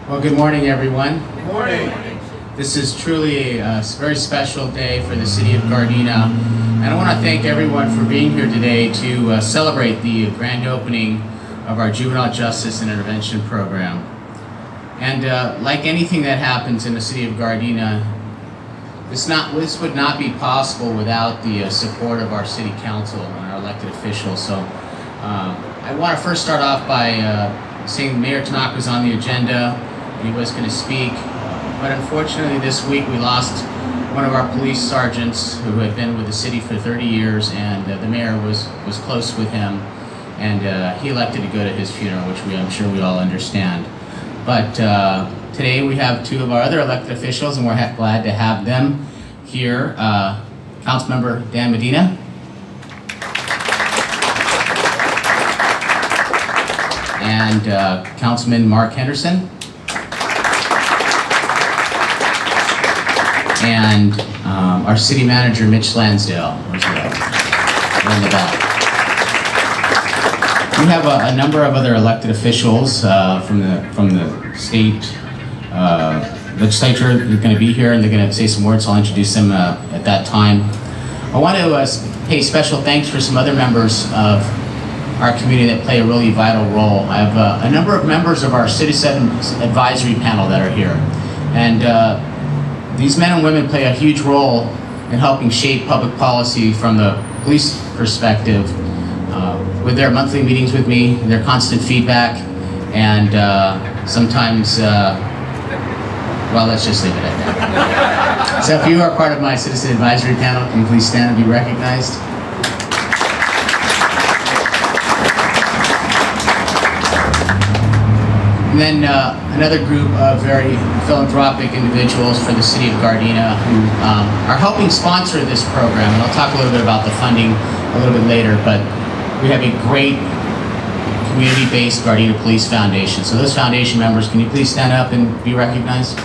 Well, good morning, everyone. Good morning. This is truly a very special day for the city of Gardena, and I want to thank everyone for being here today to celebrate the grand opening of our Juvenile Justice and Intervention Program. And like anything that happens in the city of Gardena, this would not be possible without the support of our city council and our elected officials. So I want to first start off by saying Mayor Tanaka was on the agenda. He was going to speak, but unfortunately this week we lost one of our police sergeants who had been with the city for 30 years, and the mayor was close with him, and he elected to go to his funeral, which I'm sure we all understand. But today we have two of our other elected officials, and we're glad to have them here. Councilmember Dan Medina. And Councilman Mark Henderson. And our city manager, Mitch Lansdale, who's in the back. We have a number of other elected officials from the state legislature who are going to be here, and they're going to say some words. So I'll introduce them at that time. I want to pay special thanks for some other members of our community that play a really vital role. I have a number of members of our citizen advisory panel that are here, and these men and women play a huge role in helping shape public policy from the police perspective with their monthly meetings with me, their constant feedback, and sometimes, well, let's just leave it at that. So if you are part of my citizen advisory panel, can you please stand and be recognized? And then another group of very philanthropic individuals for the city of Gardena who are helping sponsor this program. And I'll talk a little bit about the funding a little bit later, but we have a great community-based Gardena Police Foundation. So those foundation members, can you please stand up and be recognized?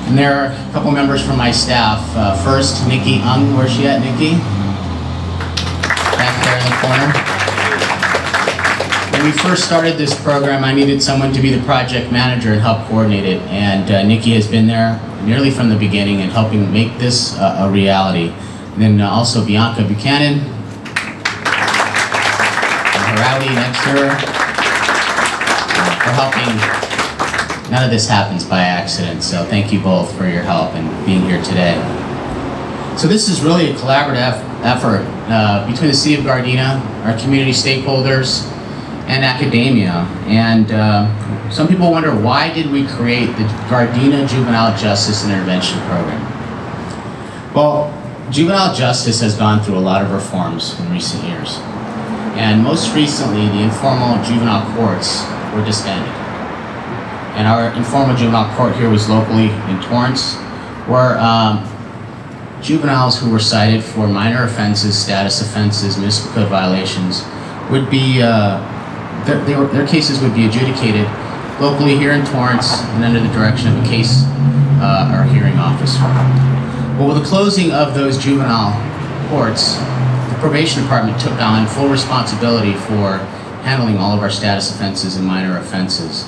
And there are a couple members from my staff. First, Nikki Ung. Where's she at, Nikki? Back there in the corner. When we first started this program, I needed someone to be the project manager and help coordinate it, and Nikki has been there nearly from the beginning and helping make this a reality. And then also Bianca Buchanan, and Harali next to her, for helping. None of this happens by accident, so thank you both for your help and being here today. So this is really a collaborative effort between the City of Gardena, our community stakeholders, and academia. And some people wonder, why did we create the Gardena Juvenile Justice and Intervention Program? Well, juvenile justice has gone through a lot of reforms in recent years. And most recently, the informal juvenile courts were disbanded. And our informal juvenile court here was locally in Torrance, where juveniles who were cited for minor offenses, status offenses, municipal code violations would be, their cases would be adjudicated locally here in Torrance and under the direction of a case or hearing officer. Well, with the closing of those juvenile courts, the probation department took on full responsibility for handling all of our status offenses and minor offenses.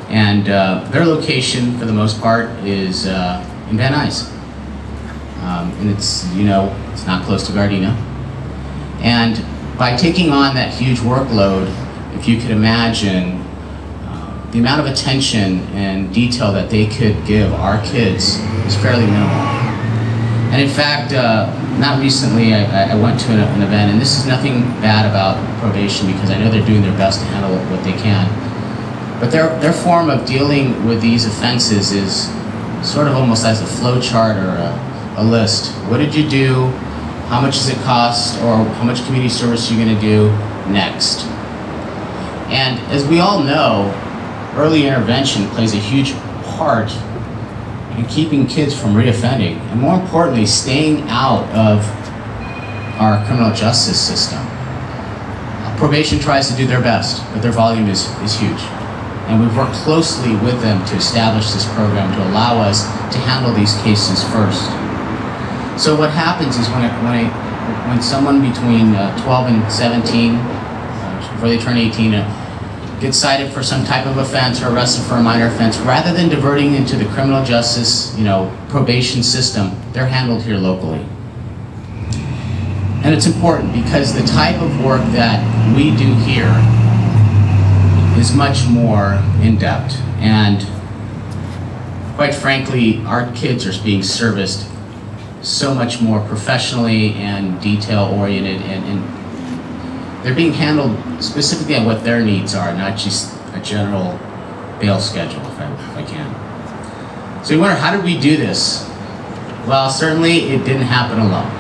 And their location, for the most part, is in Van Nuys. And it's, you know, it's not close to Gardena. And by taking on that huge workload, if you could imagine the amount of attention and detail that they could give our kids is fairly minimal. And in fact, not recently, I went to an event, and this is nothing bad about probation because I know they're doing their best to handle what they can. But their form of dealing with these offenses is sort of almost as a flow chart or a list. What did you do? How much does it cost? Or how much community service are you going to do next? And as we all know, early intervention plays a huge part in keeping kids from reoffending, and more importantly, staying out of our criminal justice system. Probation tries to do their best, but their volume is huge. And we've worked closely with them to establish this program to allow us to handle these cases first. So what happens is when when someone between 12 and 17, before they turn 18, gets cited for some type of offense or arrested for a minor offense, rather than diverting into the criminal justice, probation system, they're handled here locally. And it's important because the type of work that we do here is much more in-depth. And quite frankly, our kids are being serviced so much more professionally and detail-oriented, and they're being handled specifically on what their needs are, not just a general bail schedule, if I can. So you wonder, how did we do this? Well, certainly it didn't happen alone.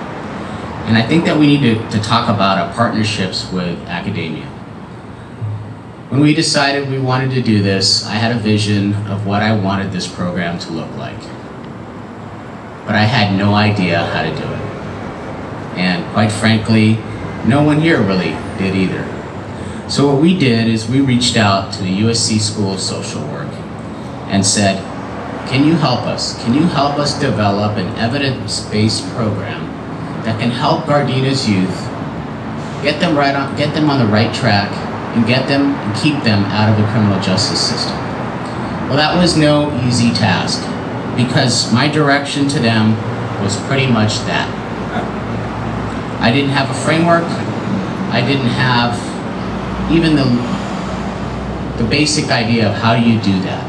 And I think that we need to talk about our partnerships with academia. When we decided we wanted to do this, I had a vision of what I wanted this program to look like. But I had no idea how to do it. And quite frankly, no one here really did either. So what we did is we reached out to the USC School of Social Work and said, can you help us? Can you help us develop an evidence-based program that can help Gardena's youth, get them on the right track, and get them and keep them out of the criminal justice system? Well, that was no easy task, because my direction to them was pretty much that. I didn't have a framework. I didn't have even the basic idea of how do you do that.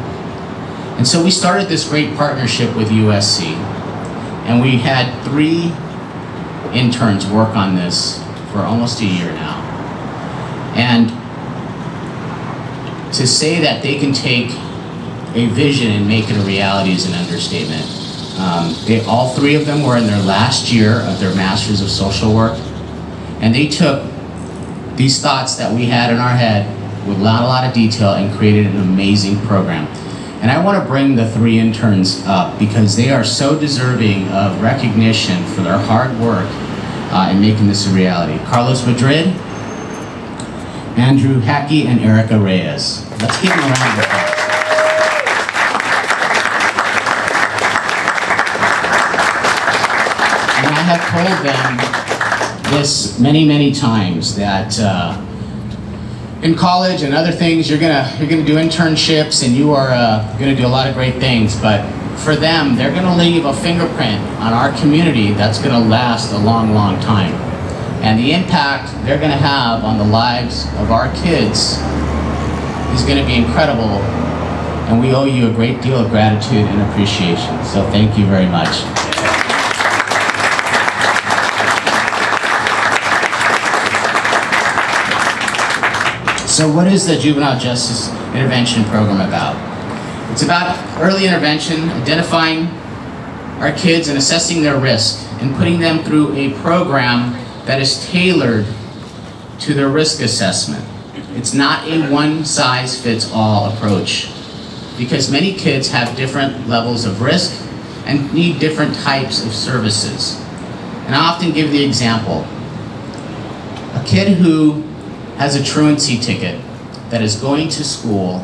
And so we started this great partnership with USC, and we had 3 interns work on this for almost a year now. And to say that they can take a vision and make it a reality is an understatement. All 3 of them were in their last year of their Masters of Social Work, and they took these thoughts that we had in our head with not a lot of detail and created an amazing program. And I want to bring the 3 interns up because they are so deserving of recognition for their hard work in making this a reality. Carlos Madrid, Andrew Hackey, and Erica Reyes. Let's give them a round of applause. And I have told them this many, many times that in college and other things, you're gonna do internships and you are gonna do a lot of great things, but for them, they're gonna leave a fingerprint on our community that's gonna last a long, long time. And the impact they're gonna have on the lives of our kids is gonna be incredible, and we owe you a great deal of gratitude and appreciation. So thank you very much. So what is the Juvenile Justice Intervention Program about? It's about early intervention, identifying our kids and assessing their risk, and putting them through a program that is tailored to their risk assessment. It's not a one-size-fits-all approach, because many kids have different levels of risk and need different types of services. And I often give the example. A kid who has a truancy ticket, that is going to school,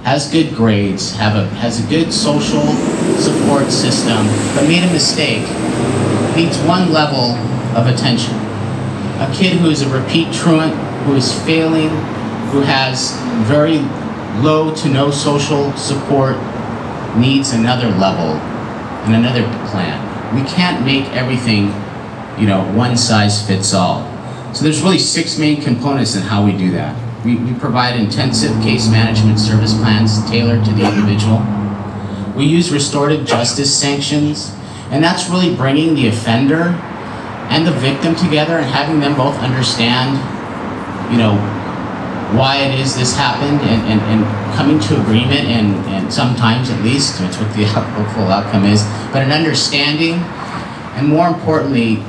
has good grades, has a good social support system, but made a mistake, needs one level of attention. A kid who is a repeat truant, who is failing, who has very low to no social support, needs another level and another plan. We can't make everything, one size fits all. So there's really 6 main components in how we do that. We provide intensive case management service plans tailored to the individual. We use restorative justice sanctions, and that's really bringing the offender and the victim together and having them both understand, why it is this happened, and coming to agreement, and sometimes at least, that's what the hopeful outcome is, but an understanding, and more importantly,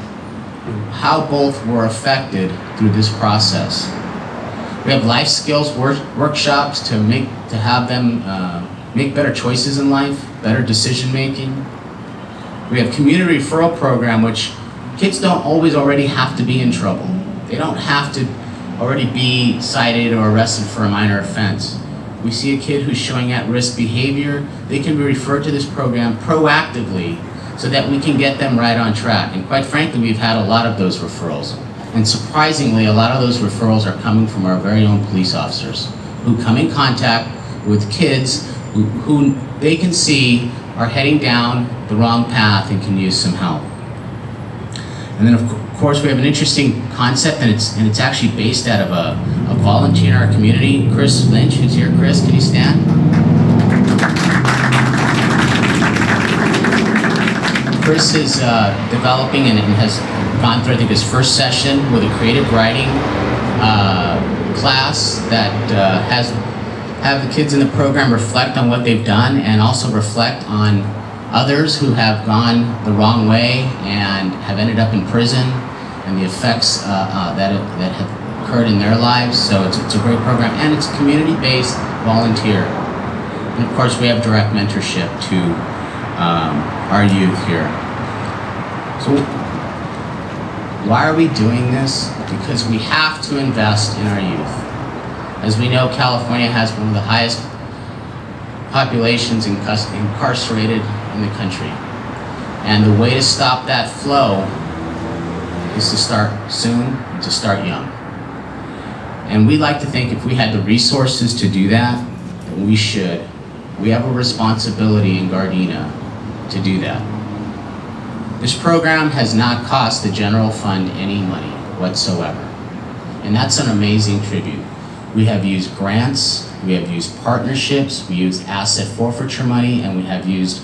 how both were affected through this process. We have life skills workshops to have them make better choices in life, better decision making. We have community referral program, which kids don't always already have to be in trouble. They don't have to already be cited or arrested for a minor offense. We see a kid who's showing at-risk behavior, they can be referred to this program proactively so that we can get them right on track. And quite frankly, we've had a lot of those referrals. And surprisingly, a lot of those referrals are coming from our very own police officers who come in contact with kids who they can see are heading down the wrong path and can use some help. And then of course we have an interesting concept, and it's actually based out of a volunteer in our community, Chris Lynch, who's here. Chris, can you stand? Chris is developing and has gone through, I think, his first session with a creative writing class that have the kids in the program reflect on what they've done and also reflect on others who have gone the wrong way and have ended up in prison and the effects that have occurred in their lives. So it's a great program, and it's community-based volunteer. And of course we have direct mentorship to our youth here. So why are we doing this? Because we have to invest in our youth. As we know, California has one of the highest populations incarcerated in the country. And the way to stop that flow is to start soon and to start young. And we like to think if we had the resources to do that, then we should. We have a responsibility in Gardena to do that. This program has not cost the general fund any money whatsoever. And that's an amazing tribute. We have used grants, we have used partnerships, we used asset forfeiture money, and we have used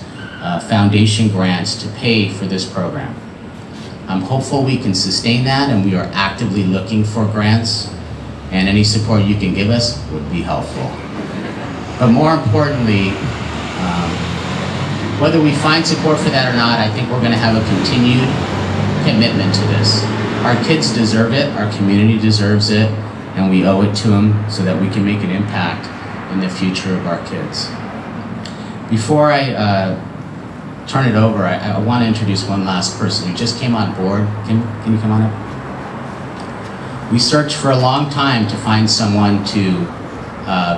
foundation grants to pay for this program. I'm hopeful we can sustain that, and we are actively looking for grants, and any support you can give us would be helpful. But more importantly, whether we find support for that or not, I think we're going to have a continued commitment to this. Our kids deserve it, our community deserves it, and we owe it to them so that we can make an impact in the future of our kids. Before I turn it over, I want to introduce one last person who just came on board. Can you come on up? We searched for a long time to find someone to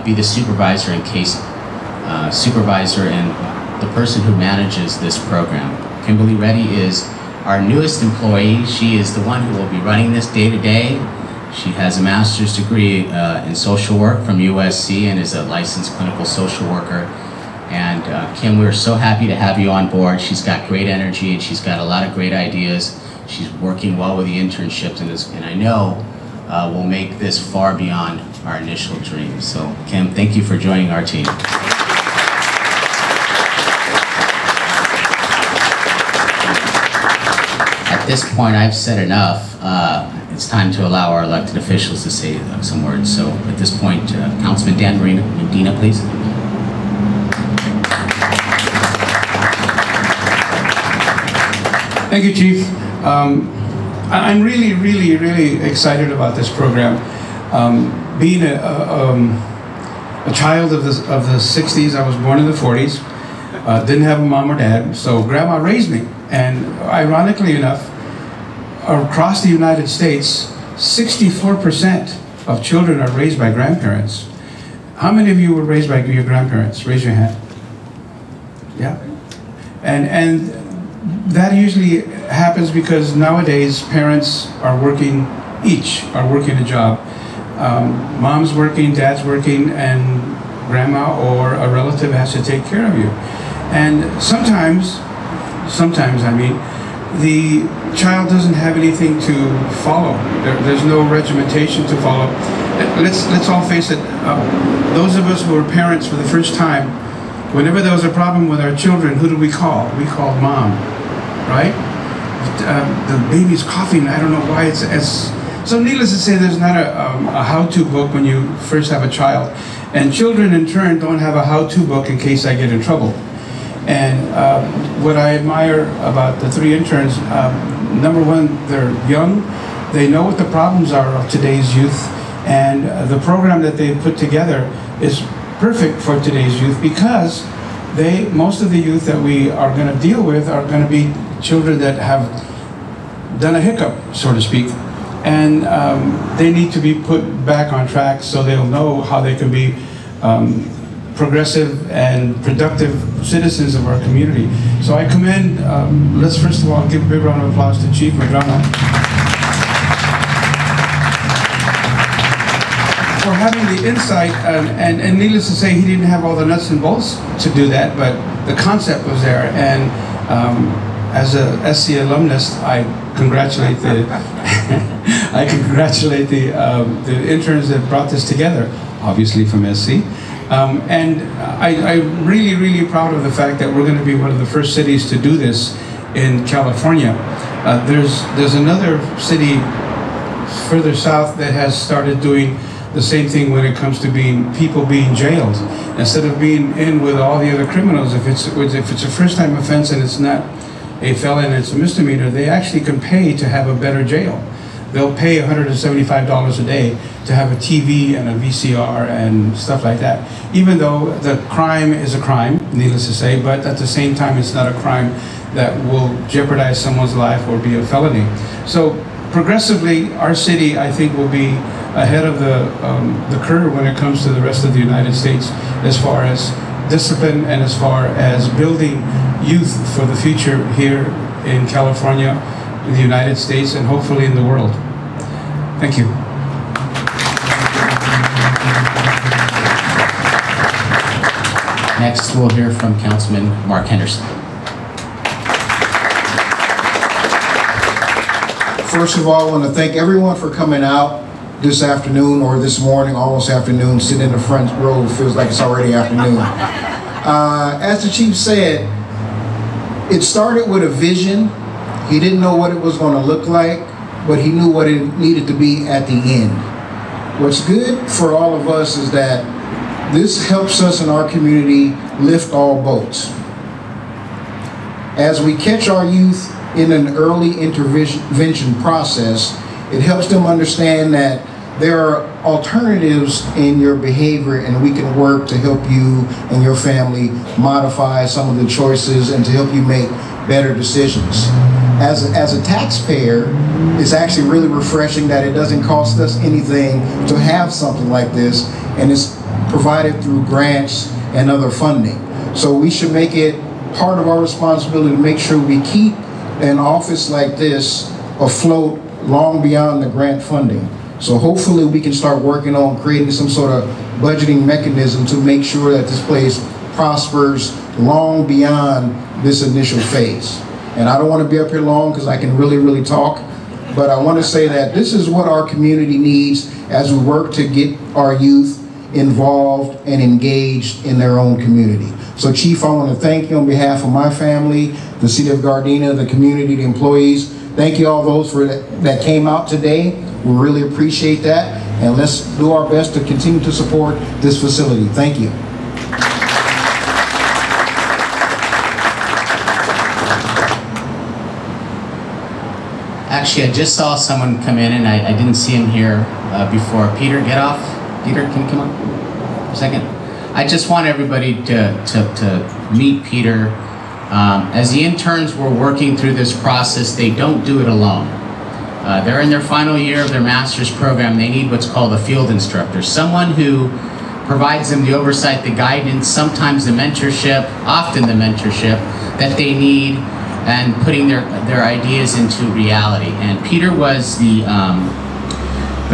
be the supervisor and case supervisor and the person who manages this program. Kimberly Reddy is our newest employee. She is the one who will be running this day to day. She has a master's degree in social work from USC and is a licensed clinical social worker. And Kim, we're so happy to have you on board. She's got great energy and she's got a lot of great ideas. She's working well with the internships, and I know we'll make this far beyond our initial dreams. So Kim, thank you for joining our team. At this point, I've said enough. It's time to allow our elected officials to say some words. So at this point, Councilman Dan Medina, please. Thank you, Chief. I'm really excited about this program. Being a child of the 60s, I was born in the 40s. Didn't have a mom or dad, so Grandma raised me. And ironically enough, across the United States, 64% of children are raised by grandparents. How many of you were raised by your grandparents? Raise your hand. Yeah. And that usually happens because nowadays parents are working, each are working a job. Mom's working, dad's working, and grandma or a relative has to take care of you. And sometimes I mean, the child doesn't have anything to follow. There's no regimentation to follow. Let's all face it, those of us who are parents for the first time, whenever there was a problem with our children, who did we call? We called mom, right? The baby's coughing, I don't know why it's so needless to say, there's not a how-to book when you first have a child. And children in turn don't have a how-to book in case I get in trouble. And what I admire about the three interns, number one, they're young, they know what the problems are of today's youth, and the program that they put together is perfect for today's youth because most of the youth that we are going to deal with are going to be children that have done a hiccup, so to speak, and they need to be put back on track so they'll know how they can be progressive and productive citizens of our community. So I commend, let's first of all give a big round of applause to Chief Medrano for having the insight, and needless to say, he didn't have all the nuts and bolts to do that, but the concept was there. And as a SC alumnus, I congratulate the the interns that brought this together, obviously from SC. And I'm really, really proud of the fact that we're going to be one of the first cities to do this in California. There's another city further south that has started doing the same thing when it comes to people being jailed. Instead of being in with all the other criminals, if it's a first-time offense and it's not a felon, it's a misdemeanor, they actually can pay to have a better jail. They'll pay $175 a day to have a TV and a VCR and stuff like that. Even though the crime is a crime, needless to say, but at the same time it's not a crime that will jeopardize someone's life or be a felony. So progressively, our city, I think, will be ahead of the curve when it comes to the rest of the United States as far as discipline and as far as building youth for the future here in California, in the United States, and hopefully in the world. Thank you. Next, we'll hear from Councilman Mark Henderson. First of all, I want to thank everyone for coming out this afternoon, or this morning, almost afternoon, sitting in the front row. It feels like it's already afternoon. As the chief said, it started with a vision. He didn't know what it was going to look like, but he knew what it needed to be at the end. What's good for all of us is that this helps us in our community lift all boats. As we catch our youth in an early intervention process, it helps them understand that there are alternatives in your behavior, and we can work to help you and your family modify some of the choices and to help you make better decisions. As a taxpayer, it's actually really refreshing that it doesn't cost us anything to have something like this, and it's provided through grants and other funding. So we should make it part of our responsibility to make sure we keep an office like this afloat long beyond the grant funding. So hopefully we can start working on creating some sort of budgeting mechanism to make sure that this place prospers long beyond this initial phase. And I don't want to be up here long because I can really talk, but I want to say that this is what our community needs as we work to get our youth involved and engaged in their own community. So Chief, I want to thank you on behalf of my family, the City of Gardena, the community, the employees. Thank you all those that came out today. We really appreciate that, and let's do our best to continue to support this facility. Thank you. Actually, I just saw someone come in, and I didn't see him here before. Peter, get off. Peter, can you come on for a second? I just want everybody to meet Peter. As the interns were working through this process, they don't do it alone. They're in their final year of their master's program. They need what's called a field instructor, someone who provides them the oversight, the guidance, sometimes the mentorship, often the mentorship that they need, and putting their ideas into reality. And Peter was the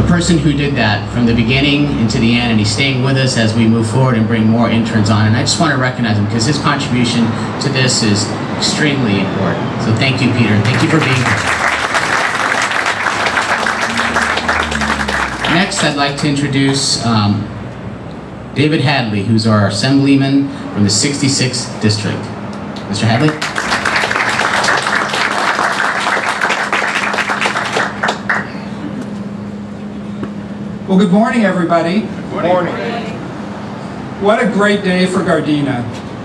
person who did that from the beginning into the end, and he's staying with us as we move forward and bring more interns on. And I just want to recognize him because his contribution to this is extremely important. So thank you, Peter, and thank you for being here. Next, I'd like to introduce David Hadley, who's our Assemblyman from the 66th District. Mr. Hadley? Well, good morning, everybody. Good morning. What a great day for Gardena.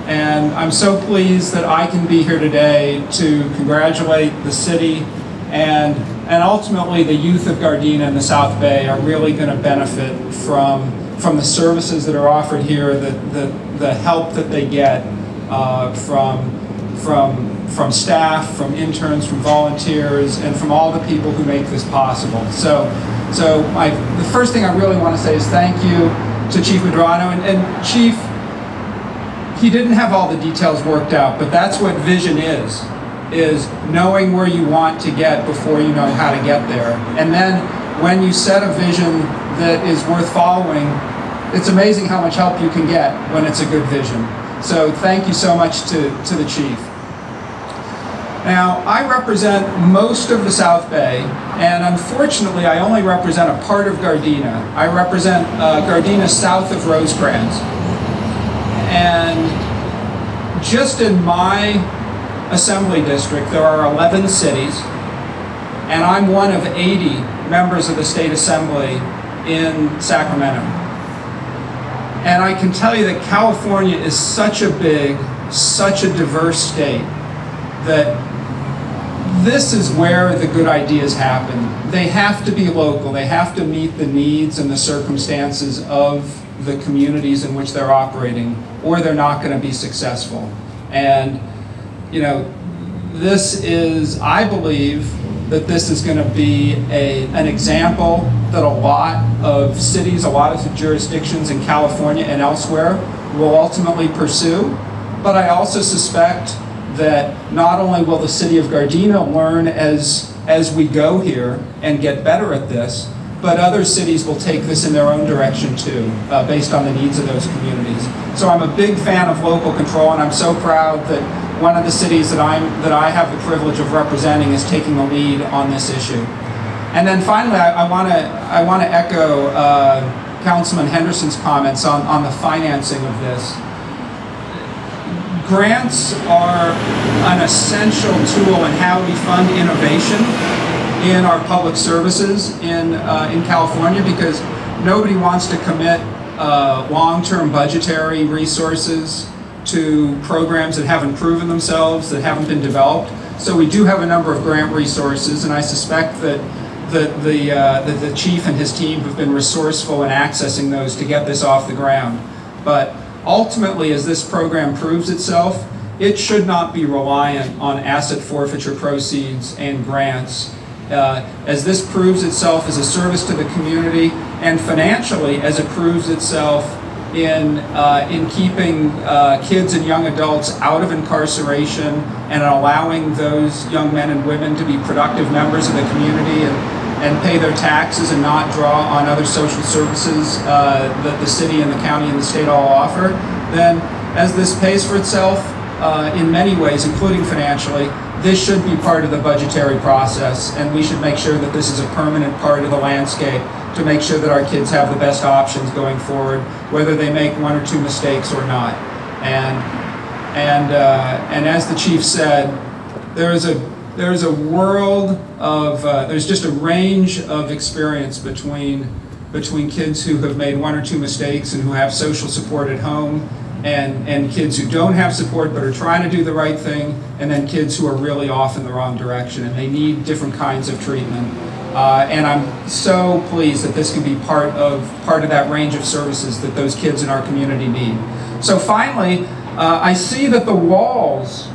And I'm so pleased that I can be here today to congratulate the city and ultimately the youth of Gardena and the South Bay are really going to benefit from the services that are offered here, the help that they get from staff, from interns, from volunteers, and from all the people who make this possible. So the first thing I really want to say is thank you to Chief Medrano. And Chief, he didn't have all the details worked out, but that's what vision is knowing where you want to get before you know how to get there. And then when you set a vision that is worth following, it's amazing how much help you can get when it's a good vision. So thank you so much to the chief. Now, I represent most of the South Bay, and unfortunately I only represent a part of Gardena. I represent Gardena south of Rosecrans. And just in my assembly district, there are 11 cities, and I'm one of 80 members of the state assembly in Sacramento. And I can tell you that California is such a big, such a diverse state that this is where the good ideas happen. They have to be local. They have to meet the needs and the circumstances of the communities in which they're operating, or they're not going to be successful. And, you know, this is, I believe, that this is going to be an example that a lot of cities, a lot of jurisdictions in California and elsewhere will ultimately pursue. But I also suspect that not only will the city of Gardena learn as we go here and get better at this, but other cities will take this in their own direction too, based on the needs of those communities. So I'm a big fan of local control, and I'm so proud that one of the cities that I have the privilege of representing is taking the lead on this issue. And then finally, I want to echo Councilman Henderson's comments on the financing of this. Grants are an essential tool in how we fund innovation in our public services in California, because nobody wants to commit long-term budgetary resources to programs that haven't proven themselves, that haven't been developed. So we do have a number of grant resources, and I suspect that the chief and his team have been resourceful in accessing those to get this off the ground. But ultimately, as this program proves itself, it should not be reliant on asset forfeiture proceeds and grants. As this proves itself as a service to the community, and financially as it proves itself in keeping kids and young adults out of incarceration and allowing those young men and women to be productive members of the community and pay their taxes and not draw on other social services that the city and the county and the state all offer, then as this pays for itself in many ways, including financially, this should be part of the budgetary process, and we should make sure that this is a permanent part of the landscape to make sure that our kids have the best options going forward, whether they make one or two mistakes or not. And as the chief said, there's a world of there's just a range of experience between kids who have made one or two mistakes and who have social support at home, and kids who don't have support but are trying to do the right thing, and then kids who are really off in the wrong direction and they need different kinds of treatment. And I'm so pleased that this can be part of that range of services that those kids in our community need. So finally, I see that the walls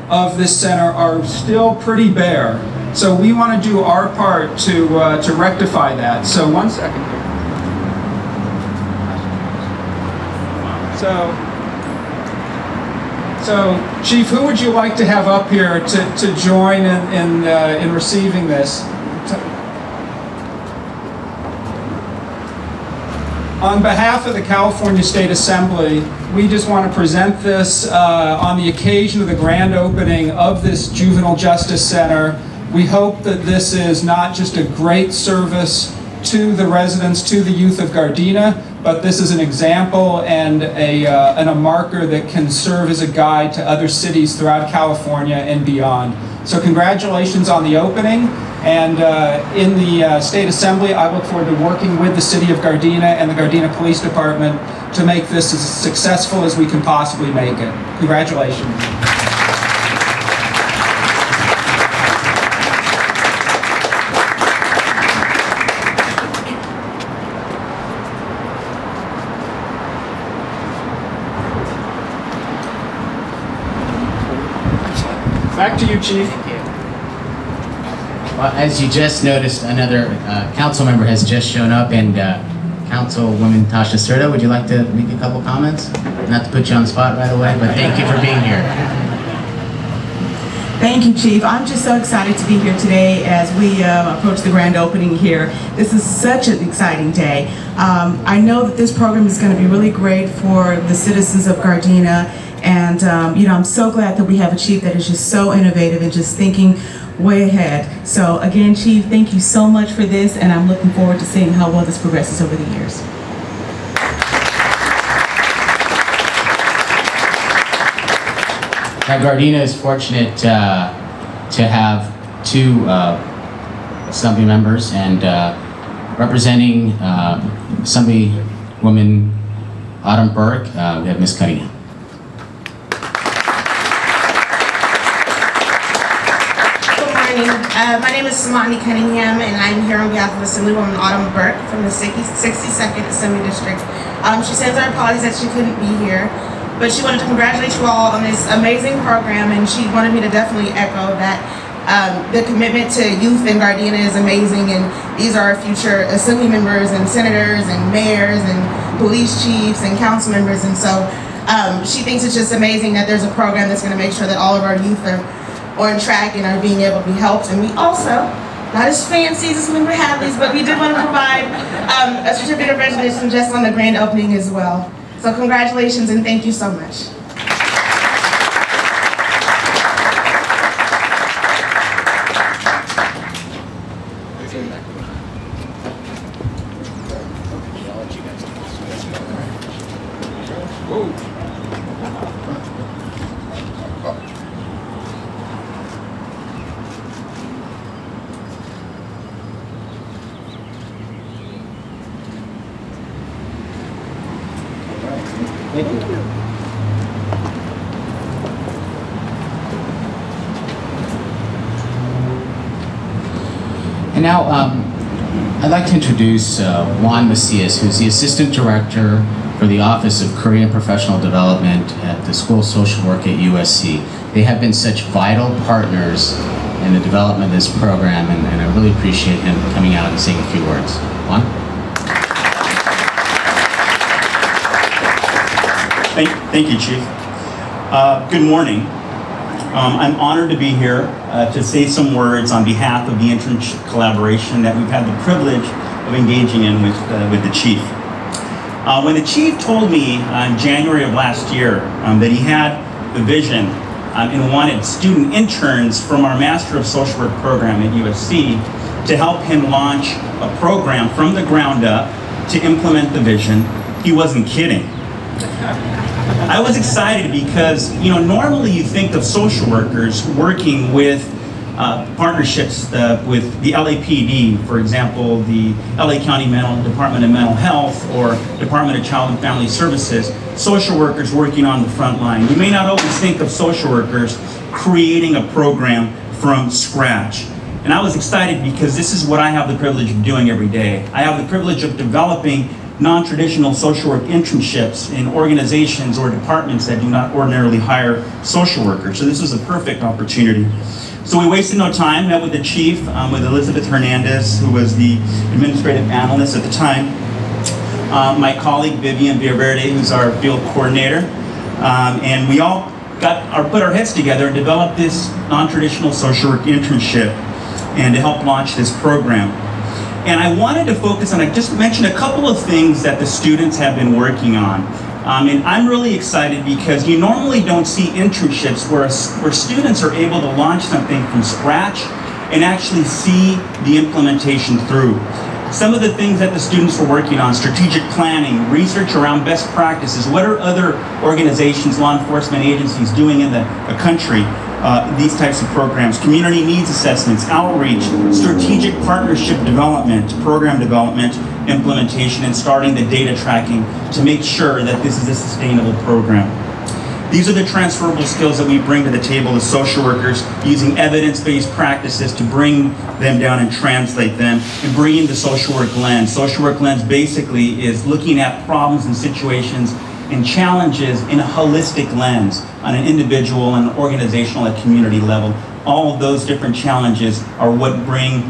of this center are still pretty bare. So we want to do our part to rectify that. So one second here. So Chief, who would you like to have up here to join in receiving this? On behalf of the California State Assembly, we just want to present this on the occasion of the grand opening of this Juvenile Justice Center. We hope that this is not just a great service to the residents, to the youth of Gardena, but this is an example and a marker that can serve as a guide to other cities throughout California and beyond. So congratulations on the opening, and in the State Assembly, I look forward to working with the City of Gardena and the Gardena Police Department to make this as successful as we can possibly make it. Congratulations. Back to you, Chief. Thank you. Well, as you just noticed, another council member has just shown up, and Councilwoman Tasha Serta, would you like to make a couple comments? Not to put you on the spot right away, but thank you for being here. Thank you, Chief. I'm just so excited to be here today as we approach the grand opening here. This is such an exciting day. I know that this program is going to be really great for the citizens of Gardena, and you know, I'm so glad that we have a chief that is just so innovative and just thinking way ahead. So again, Chief, thank you so much for this, and I'm looking forward to seeing how well this progresses over the years. Now, Gardena is fortunate to have two Assembly members, and representing Assemblywoman Autumn Burke, we have Ms. Cunningham. Good morning. My name is Samani Cunningham, and I'm here on behalf of Assemblywoman Autumn Burke from the 62nd Assembly District. She sends her apologies that she couldn't be here, but she wanted to congratulate you all on this amazing program, and she wanted me to definitely echo that the commitment to youth in Gardena is amazing, and these are our future assembly members and senators and mayors and police chiefs and council members, and so she thinks it's just amazing that there's a program that's going to make sure that all of our youth are on track and are being able to be helped. And we also, not as fancy as Member Hadley's, but we did want to provide a certificate of recognition just on the grand opening as well. So congratulations and thank you so much. Thank you. And now, I'd like to introduce Juan Macias, who's the Assistant Director for the Office of Career and Professional Development at the School of Social Work at USC. They have been such vital partners in the development of this program, and I really appreciate him coming out and saying a few words. Juan? Thank you, Chief. Good morning. I'm honored to be here to say some words on behalf of the internship collaboration that we've had the privilege of engaging in with the Chief. When the Chief told me in January of last year that he had the vision and wanted student interns from our Master of Social Work program at USC to help him launch a program from the ground up to implement the vision, he wasn't kidding. I was excited because, you know, normally you think of social workers working with partnerships with the LAPD, for example, the LA County Department of Mental Health or Department of Child and Family Services, social workers working on the front line. You may not always think of social workers creating a program from scratch. And I was excited because this is what I have the privilege of doing every day. I have the privilege of developing non-traditional social work internships in organizations or departments that do not ordinarily hire social workers. So this was a perfect opportunity. So we wasted no time, met with the Chief, with Elizabeth Hernandez, who was the administrative analyst at the time, my colleague Vivian Villaverde, who's our field coordinator, and we all put our heads together and developed this non-traditional social work internship and to help launch this program. And I wanted to focus on, I just mentioned a couple of things that the students have been working on. And I'm really excited because you normally don't see internships where students are able to launch something from scratch and actually see the implementation through. Some of the things that the students were working on: strategic planning, research around best practices, what are other organizations, law enforcement agencies doing in the country, these types of programs, community needs assessments, outreach, strategic partnership development, program development, implementation, and starting the data tracking to make sure that this is a sustainable program. These are the transferable skills that we bring to the table as social workers, using evidence-based practices to bring them down and translate them, and bringing the social work lens. Social work lens basically is looking at problems and situations and challenges in a holistic lens on an individual and organizational and community level. All of those different challenges are what bring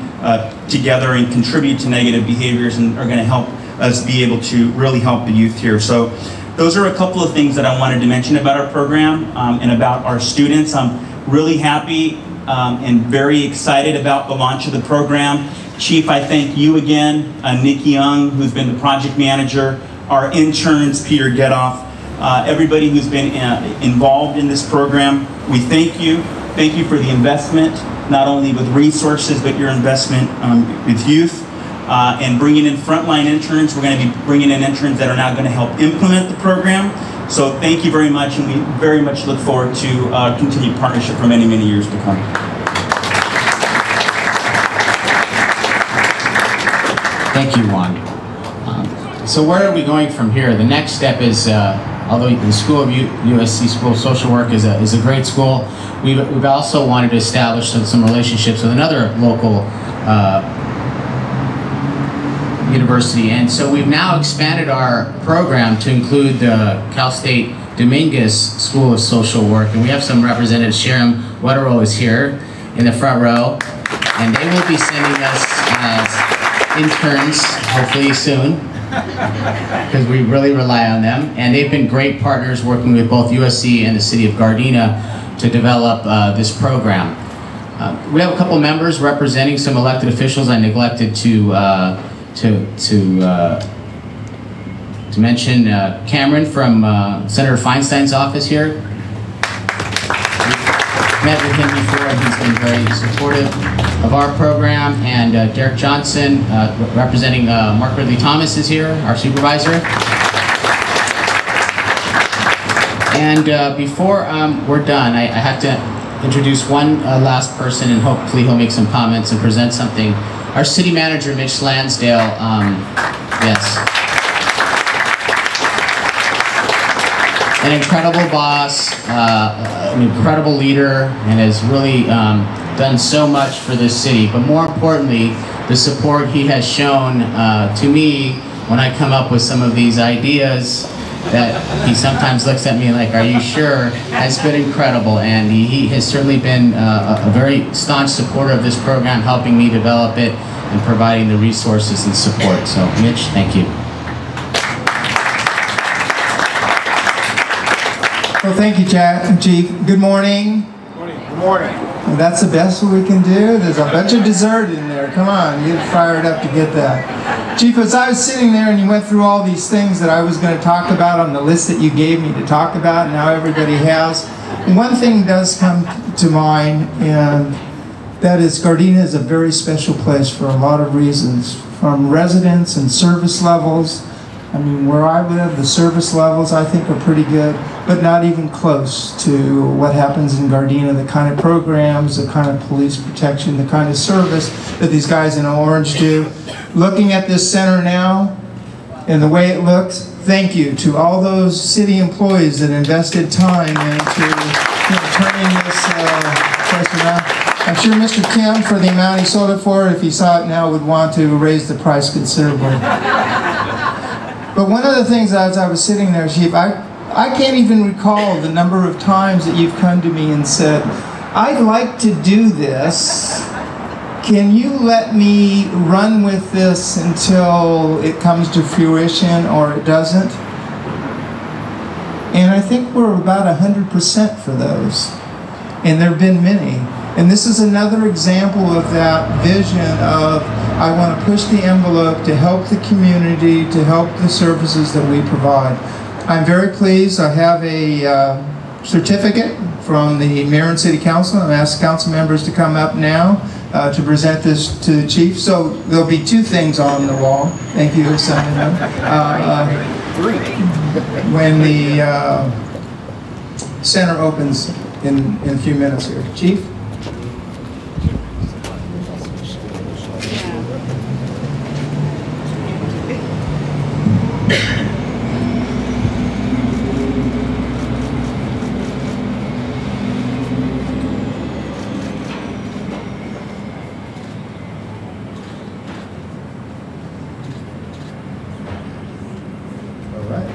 together and contribute to negative behaviors and are going to help us be able to really help the youth here. So those are a couple of things that I wanted to mention about our program and about our students. I'm really happy and very excited about the launch of the program. Chief, I thank you again, Nikki Young, who's been the project manager, our interns, Peter Getoff, everybody who's been involved in this program. We thank you. Thank you for the investment, not only with resources, but your investment with youth and bringing in frontline interns. We're going to be bringing in interns that are now going to help implement the program. So thank you very much, and we very much look forward to continued partnership for many, many years to come. Thank you, Juan. So where are we going from here? The next step is, although the School of USC School of Social Work is a great school, we've also wanted to establish some relationships with another local university, and so we've now expanded our program to include the Cal State Dominguez School of Social Work, and we have some representatives. Sharon Wetterell is here in the front row, and they will be sending us interns, hopefully soon, because we really rely on them. And they've been great partners working with both USC and the city of Gardena to develop this program. We have a couple members representing some elected officials. I neglected to mention Cameron from Senator Feinstein's office here. We've met with him before, and he's been very supportive of our program. And Derek Johnson, representing Mark Ridley Thomas, is here, our supervisor. And before we're done, I have to introduce one last person, and hopefully he'll make some comments and present something. Our city manager, Mitch Lansdale, yes. An incredible boss, an incredible leader, and has really done so much for this city. But more importantly, the support he has shown to me when I come up with some of these ideas that he sometimes looks at me like, are you sure, has been incredible. And he has certainly been a very staunch supporter of this program, helping me develop it and providing the resources and support. So Mitch, thank you. Well, thank you, Chief. Good morning. Good morning. Well, that's the best we can do. There's a bunch of dessert in there. Come on, get fired up to get that. Chief, as I was sitting there and you went through all these things that I was going to talk about on the list that you gave me to talk about, and now everybody has, one thing does come to mind, and that is Gardena is a very special place for a lot of reasons, from residents and service levels. I mean, where I live, the service levels I think are pretty good, but not even close to what happens in Gardena, the kind of programs, the kind of police protection, the kind of service that these guys in orange do. Looking at this center now, and the way it looks, thank you to all those city employees that invested time into turning this place around. I'm sure Mr. Kim, for the amount he sold it for, if he saw it now, would want to raise the price considerably. But one of the things as I was sitting there, Chief, I can't even recall the number of times that you've come to me and said, I'd like to do this. Can you let me run with this until it comes to fruition or it doesn't? And I think we're about 100% for those. And there have been many. And this is another example of that vision of, I want to push the envelope to help the community, to help the services that we provide. I'm very pleased. I have a certificate from the Mayor and City Council. I'm asking council members to come up now to present this to the Chief. So there'll be two things on the wall. Thank you, Senator. When the center opens in a few minutes here. Chief?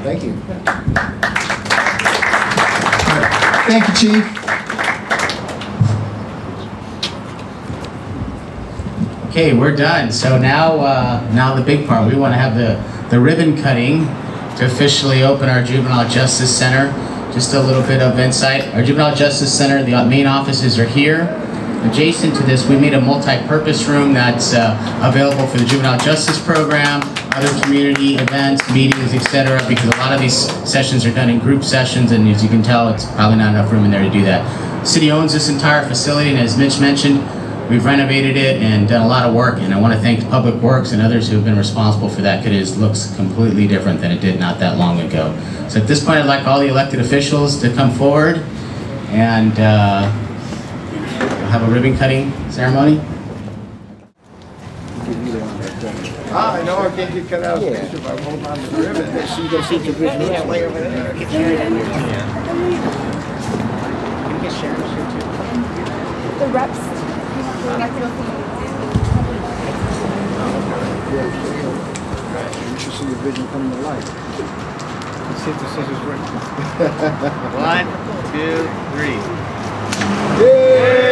Thank you. Thank you, Chief. Okay, we're done. So now the big part. We want to have the the ribbon cutting to officially open our Juvenile Justice Center. Just a little bit of insight. Our Juvenile Justice Center, the main offices are here. Adjacent to this, we made a multi-purpose room that's available for the Juvenile Justice Program, other community events, meetings, etc. Because a lot of these sessions are done in group sessions, and as you can tell, it's probably not enough room in there to do that. The city owns this entire facility, and as Mitch mentioned, we've renovated it and done a lot of work, and I want to thank Public Works and others who have been responsible for that, because it looks completely different than it did not that long ago. So at this point, I'd like all the elected officials to come forward and have a ribbon cutting ceremony. I know I can't get cut out of the picture if I hold on to the ribbon. So you can see the vision. Yeah, way over there. Get Sharon here too. You get Sharon here too. The reps. You should see the vision come to life. Let's see if the scissors work. 1, 2, 3. Yay!